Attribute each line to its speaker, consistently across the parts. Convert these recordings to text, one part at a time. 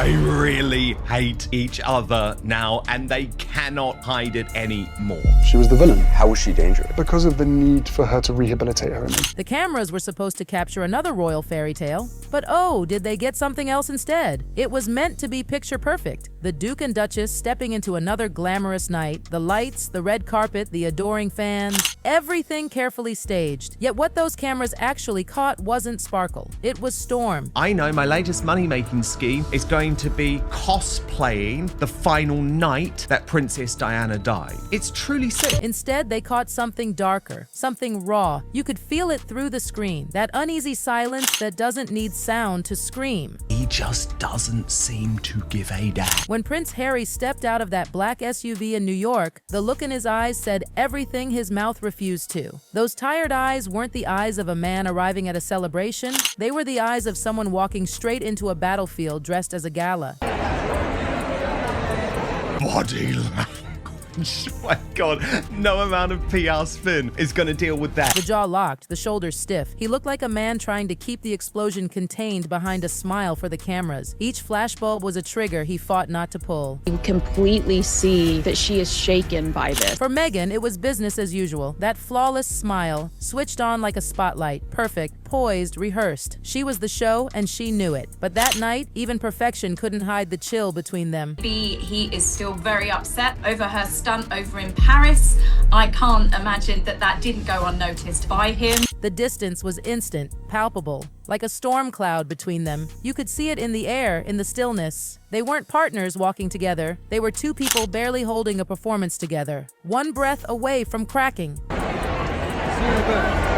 Speaker 1: They really hate each other now, and they cannot hide it anymore.
Speaker 2: She was the villain.
Speaker 3: How was she dangerous?
Speaker 2: Because of the need for her to rehabilitate her image.
Speaker 4: The cameras were supposed to capture another royal fairy tale, but oh, did they get something else instead? It was meant to be picture perfect. The Duke and Duchess stepping into another glamorous night, the lights, the red carpet, the adoring fans, everything carefully staged. Yet what those cameras actually caught wasn't sparkle. It was storm.
Speaker 1: I know my latest money-making scheme is going to be cosplaying the final night that Princess Diana died. It's truly sick.
Speaker 4: Instead, they caught something darker, something raw. You could feel it through the screen, that uneasy silence that doesn't need sound to scream.
Speaker 1: He just doesn't seem to give a damn.
Speaker 4: When Prince Harry stepped out of that black SUV in New York, the look in his eyes said everything his mouth refused to. Those tired eyes weren't the eyes of a man arriving at a celebration. They were the eyes of someone walking straight into a battlefield dressed as a gala.
Speaker 1: Body language. My God, no amount of PR spin is going to deal with that.
Speaker 4: The jaw locked, the shoulders stiff. He looked like a man trying to keep the explosion contained behind a smile for the cameras. Each flashbulb was a trigger he fought not to pull.
Speaker 5: You completely see that she is shaken by this.
Speaker 4: For Meghan, it was business as usual. That flawless smile, switched on like a spotlight, perfect, poised, rehearsed. She was the show, and she knew it. But that night, even perfection couldn't hide the chill between them.
Speaker 6: He is still very upset over her stunt over in Paris. I can't imagine that didn't go unnoticed by him.
Speaker 4: The distance was instant, palpable, like a storm cloud between them. You could see it in the air, in the stillness. They weren't partners walking together. They were two people barely holding a performance together, one breath away from cracking.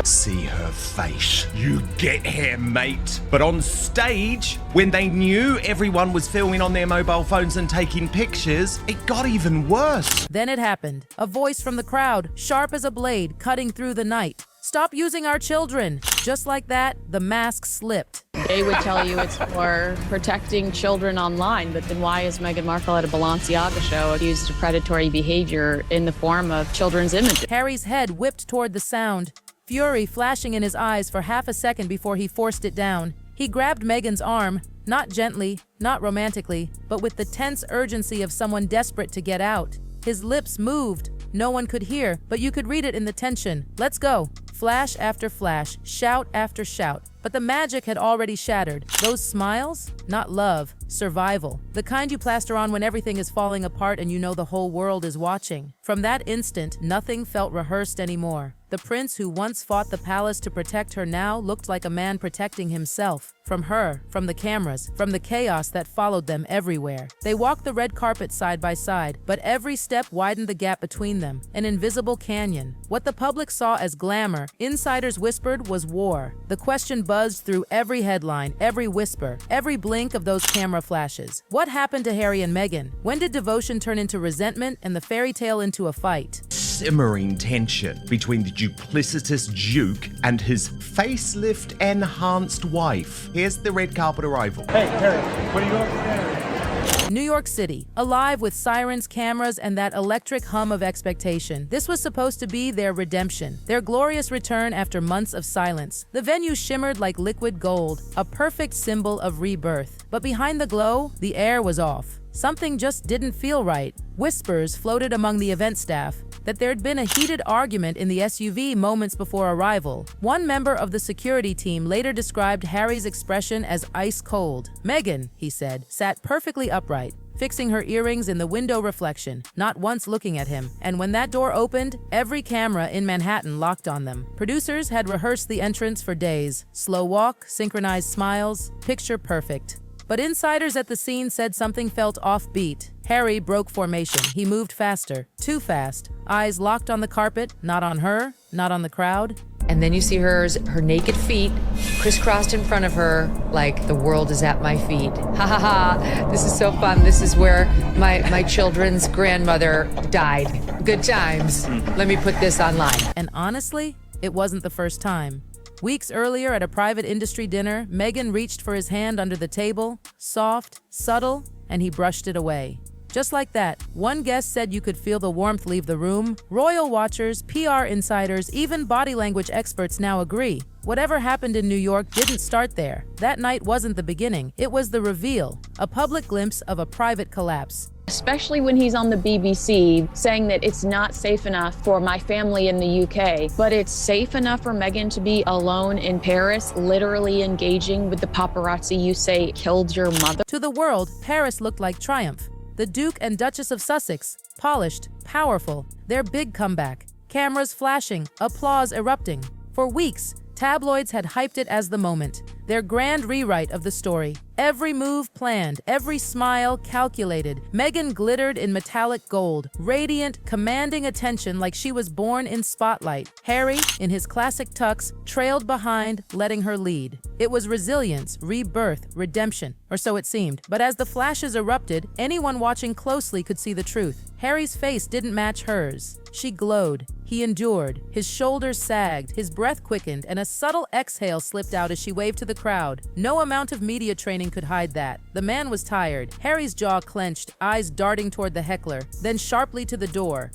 Speaker 1: See her face. You get here, mate. But on stage, when they knew everyone was filming on their mobile phones and taking pictures, it got even worse.
Speaker 4: Then it happened. A voice from the crowd, sharp as a blade, cutting through the night. Stop using our children. Just like that, the mask slipped.
Speaker 5: They would tell you it's for protecting children online, but then why is Meghan Markle at a Balenciaga show accused of predatory behavior in the form of children's images?
Speaker 4: Harry's head whipped toward the sound, fury flashing in his eyes for half a second before he forced it down. He grabbed Meghan's arm, not gently, not romantically, but with the tense urgency of someone desperate to get out. His lips moved. No one could hear, but you could read it in the tension. Let's go. Flash after flash, shout after shout. But the magic had already shattered. Those smiles? Not love, survival. The kind you plaster on when everything is falling apart and you know the whole world is watching. From that instant, nothing felt rehearsed anymore. The prince who once fought the palace to protect her now looked like a man protecting himself. From her, from the cameras, from the chaos that followed them everywhere. They walked the red carpet side by side, but every step widened the gap between them, an invisible canyon. What the public saw as glamour, insiders whispered was war. The question buzzed through every headline, every whisper, every blink of those camera flashes. What happened to Harry and Meghan? When did devotion turn into resentment and the fairy tale into a fight?
Speaker 1: Simmering tension between the duplicitous Duke and his facelift-enhanced wife. Here's the red carpet arrival.
Speaker 7: Hey, Harry, what are you doing?
Speaker 4: New York City, alive with sirens, cameras, and that electric hum of expectation. This was supposed to be their redemption, their glorious return after months of silence. The venue shimmered like liquid gold, a perfect symbol of rebirth. But behind the glow, the air was off. Something just didn't feel right. Whispers floated among the event staff that there'd been a heated argument in the SUV moments before arrival. One member of the security team later described Harry's expression as ice cold. Meghan, he said, sat perfectly upright, fixing her earrings in the window reflection, not once looking at him. And when that door opened, every camera in Manhattan locked on them. Producers had rehearsed the entrance for days. Slow walk, synchronized smiles, picture perfect. But insiders at the scene said something felt offbeat. Harry broke formation. He moved faster, too fast. Eyes locked on the carpet, not on her, not on the crowd.
Speaker 8: And then you see her naked feet crisscrossed in front of her like the world is at my feet. Ha ha ha, this is so fun. This is where my children's grandmother died. Good times. Let me put this online.
Speaker 4: And honestly, it wasn't the first time. Weeks earlier at a private industry dinner, Meghan reached for his hand under the table, soft, subtle, and he brushed it away. Just like that, one guest said you could feel the warmth leave the room. Royal watchers, PR insiders, even body language experts now agree. Whatever happened in New York didn't start there. That night wasn't the beginning, it was the reveal, a public glimpse of a private collapse.
Speaker 5: Especially when he's on the BBC saying that it's not safe enough for my family in the UK, but it's safe enough for Meghan to be alone in Paris, literally engaging with the paparazzi you say killed your mother.
Speaker 4: To the world, Paris looked like triumph. The Duke and Duchess of Sussex, polished, powerful, their big comeback, cameras flashing, applause erupting. For weeks, tabloids had hyped it as the moment, their grand rewrite of the story. Every move planned, every smile calculated. Meghan glittered in metallic gold, radiant, commanding attention like she was born in spotlight. Harry, in his classic tux, trailed behind, letting her lead. It was resilience, rebirth, redemption, or so it seemed. But as the flashes erupted, anyone watching closely could see the truth. Harry's face didn't match hers. She glowed. He endured. His shoulders sagged, his breath quickened, and a subtle exhale slipped out as she waved to the crowd. No amount of media training could hide that. The man was tired. Harry's jaw clenched, eyes darting toward the heckler, then sharply to the door.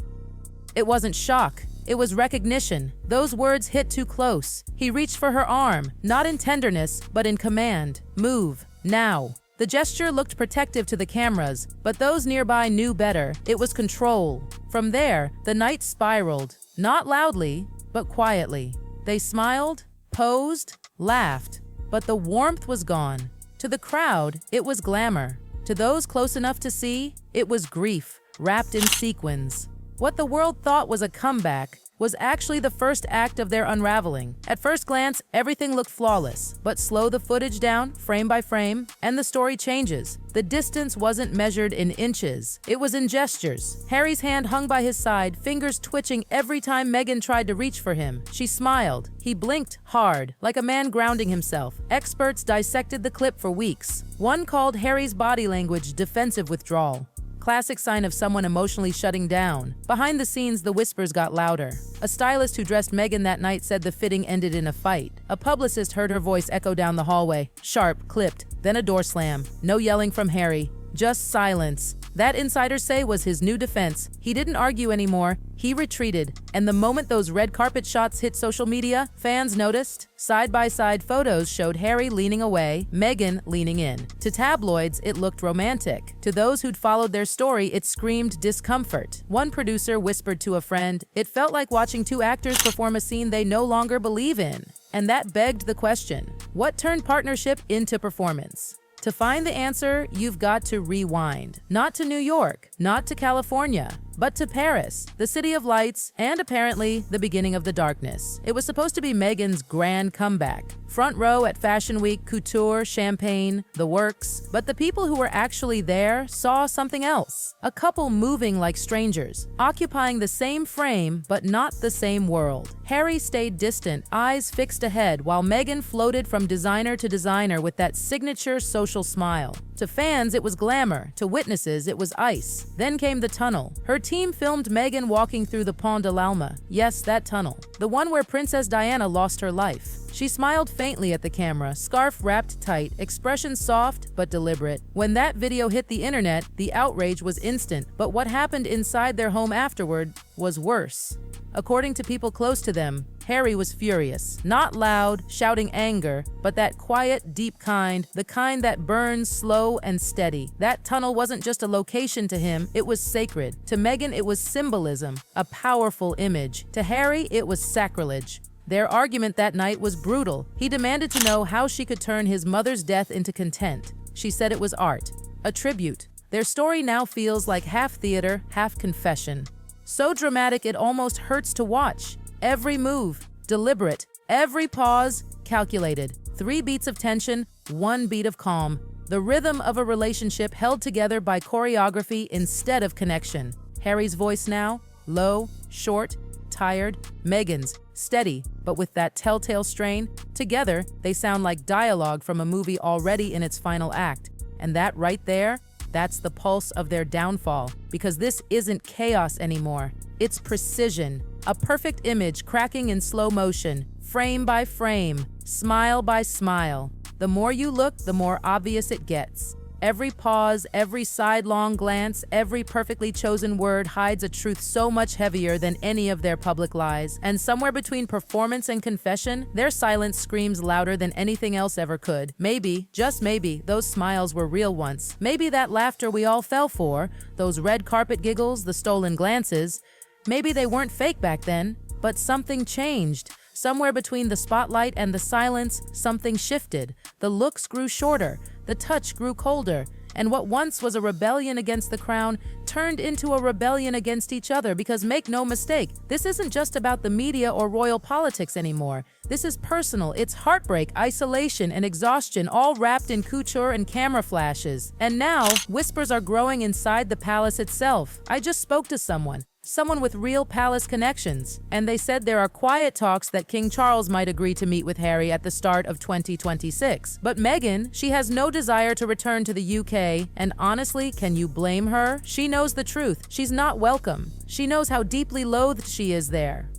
Speaker 4: It wasn't shock. It was recognition. Those words hit too close. He reached for her arm, not in tenderness, but in command. Move. Now. The gesture looked protective to the cameras, but those nearby knew better. It was control. From there, the night spiraled. Not loudly, but quietly. They smiled, posed, laughed, but the warmth was gone. To the crowd, it was glamour. To those close enough to see, it was grief, wrapped in sequins. What the world thought was a comeback was actually the first act of their unraveling. At first glance, everything looked flawless, but slow the footage down, frame by frame, and the story changes. The distance wasn't measured in inches, it was in gestures. Harry's hand hung by his side, fingers twitching every time Meghan tried to reach for him. She smiled. He blinked hard, like a man grounding himself. Experts dissected the clip for weeks. One called Harry's body language defensive withdrawal. Classic sign of someone emotionally shutting down. Behind the scenes, the whispers got louder. A stylist who dressed Meghan that night said the fitting ended in a fight. A publicist heard her voice echo down the hallway, sharp, clipped, then a door slam. No yelling from Harry, just silence. That insiders say was his new defense. He didn't argue anymore, he retreated. And the moment those red carpet shots hit social media, fans noticed. Side-by-side photos showed Harry leaning away, Meghan leaning in. To tabloids, it looked romantic. To those who'd followed their story, it screamed discomfort. One producer whispered to a friend, "It felt like watching two actors perform a scene they no longer believe in." And that begged the question, what turned partnership into performance? To find the answer, you've got to rewind. Not to New York, not to California, but to Paris, the city of lights, and apparently the beginning of the darkness. It was supposed to be Meghan's grand comeback. Front row at Fashion Week, couture, champagne, the works. But the people who were actually there saw something else. A couple moving like strangers, occupying the same frame, but not the same world. Harry stayed distant, eyes fixed ahead, while Meghan floated from designer to designer with that signature social smile. To fans, it was glamour. To witnesses, it was ice. Then came the tunnel. Her team filmed Meghan walking through the Pont de l'Alma. Yes, that tunnel. The one where Princess Diana lost her life. She smiled faintly at the camera, scarf wrapped tight, expression soft but deliberate. When that video hit the internet, the outrage was instant. But what happened inside their home afterward was worse. According to people close to them, Harry was furious. Not loud, shouting anger, but that quiet, deep kind, the kind that burns slow and steady. That tunnel wasn't just a location to him, it was sacred. To Meghan, it was symbolism, a powerful image. To Harry, it was sacrilege. Their argument that night was brutal. He demanded to know how she could turn his mother's death into content. She said it was art, a tribute. Their story now feels like half theater, half confession. So dramatic it almost hurts to watch. Every move, deliberate. Every pause, calculated. 3 beats of tension, 1 beat of calm. The rhythm of a relationship held together by choreography instead of connection. Harry's voice now, low, short, tired. Meghan's, steady, but with that telltale strain. Together, they sound like dialogue from a movie already in its final act. And that right there, that's the pulse of their downfall, because this isn't chaos anymore. It's precision, a perfect image cracking in slow motion, frame by frame, smile by smile. The more you look, the more obvious it gets. Every pause, every sidelong glance, every perfectly chosen word hides a truth so much heavier than any of their public lies. And somewhere between performance and confession, their silence screams louder than anything else ever could. Maybe, just maybe, those smiles were real once. Maybe that laughter we all fell for, those red carpet giggles, the stolen glances, maybe they weren't fake back then, but something changed. Somewhere between the spotlight and the silence, something shifted. The looks grew shorter, the touch grew colder, and what once was a rebellion against the crown turned into a rebellion against each other, because make no mistake, this isn't just about the media or royal politics anymore. This is personal. It's heartbreak, isolation, and exhaustion, all wrapped in couture and camera flashes. And now, whispers are growing inside the palace itself. I just spoke to someone with real palace connections, and they said there are quiet talks that King Charles might agree to meet with Harry at the start of 2026. But Meghan, she has no desire to return to the UK, and honestly, can you blame her? She knows the truth. She's not welcome. She knows how deeply loathed she is there.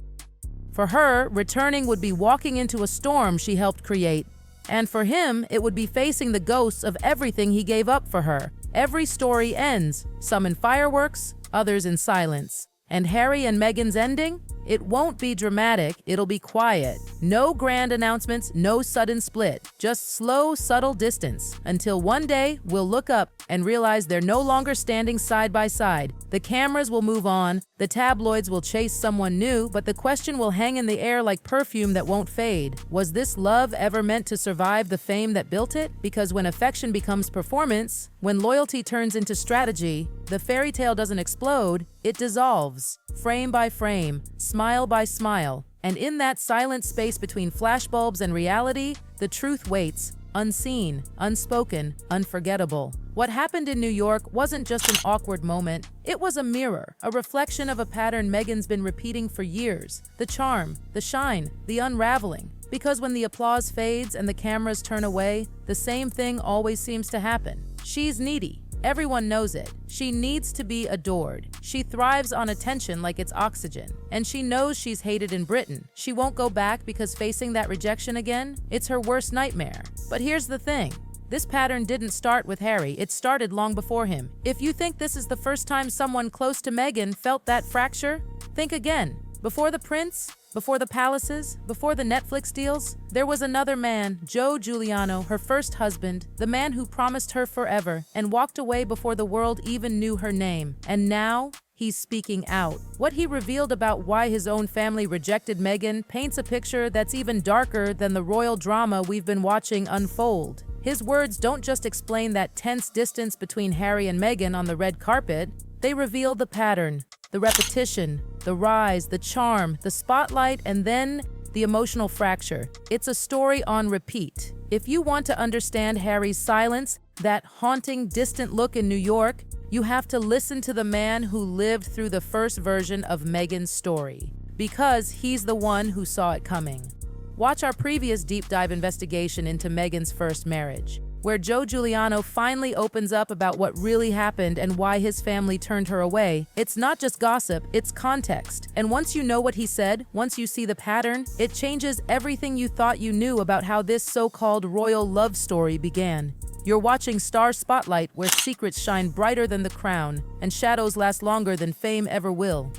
Speaker 4: For her, returning would be walking into a storm she helped create. And for him, it would be facing the ghosts of everything he gave up for her. Every story ends, some in fireworks, others in silence. And Harry and Meghan's ending? It won't be dramatic, it'll be quiet. No grand announcements, no sudden split, just slow, subtle distance, until one day we'll look up and realize they're no longer standing side by side. The cameras will move on, the tabloids will chase someone new, but the question will hang in the air like perfume that won't fade. Was this love ever meant to survive the fame that built it? Because when affection becomes performance, when loyalty turns into strategy, the fairy tale doesn't explode, it dissolves, frame by frame, smile by smile. And in that silent space between flashbulbs and reality, the truth waits, unseen, unspoken, unforgettable. What happened in New York wasn't just an awkward moment. It was a mirror, a reflection of a pattern Meghan's been repeating for years. The charm, the shine, the unraveling. Because when the applause fades and the cameras turn away, the same thing always seems to happen. She's needy. Everyone knows it. She needs to be adored. She thrives on attention like it's oxygen. And she knows she's hated in Britain. She won't go back because facing that rejection again, it's her worst nightmare. But here's the thing. This pattern didn't start with Harry. It started long before him. If you think this is the first time someone close to Meghan felt that fracture, think again. Before the prince, before the palaces, before the Netflix deals, there was another man, Joe Giuliano, her first husband, the man who promised her forever and walked away before the world even knew her name. And now, he's speaking out. What he revealed about why his own family rejected Meghan paints a picture that's even darker than the royal drama we've been watching unfold. His words don't just explain that tense distance between Harry and Meghan on the red carpet, they reveal the pattern, the repetition, the rise, the charm, the spotlight, and then the emotional fracture. It's a story on repeat. If you want to understand Harry's silence, that haunting, distant look in New York, you have to listen to the man who lived through the first version of Meghan's story, because he's the one who saw it coming. Watch our previous deep dive investigation into Meghan's first marriage, where Joe Giuliano finally opens up about what really happened and why his family turned her away. It's not just gossip, it's context. And once you know what he said, once you see the pattern, it changes everything you thought you knew about how this so-called royal love story began. You're watching Star Spotlight, where secrets shine brighter than the crown and shadows last longer than fame ever will.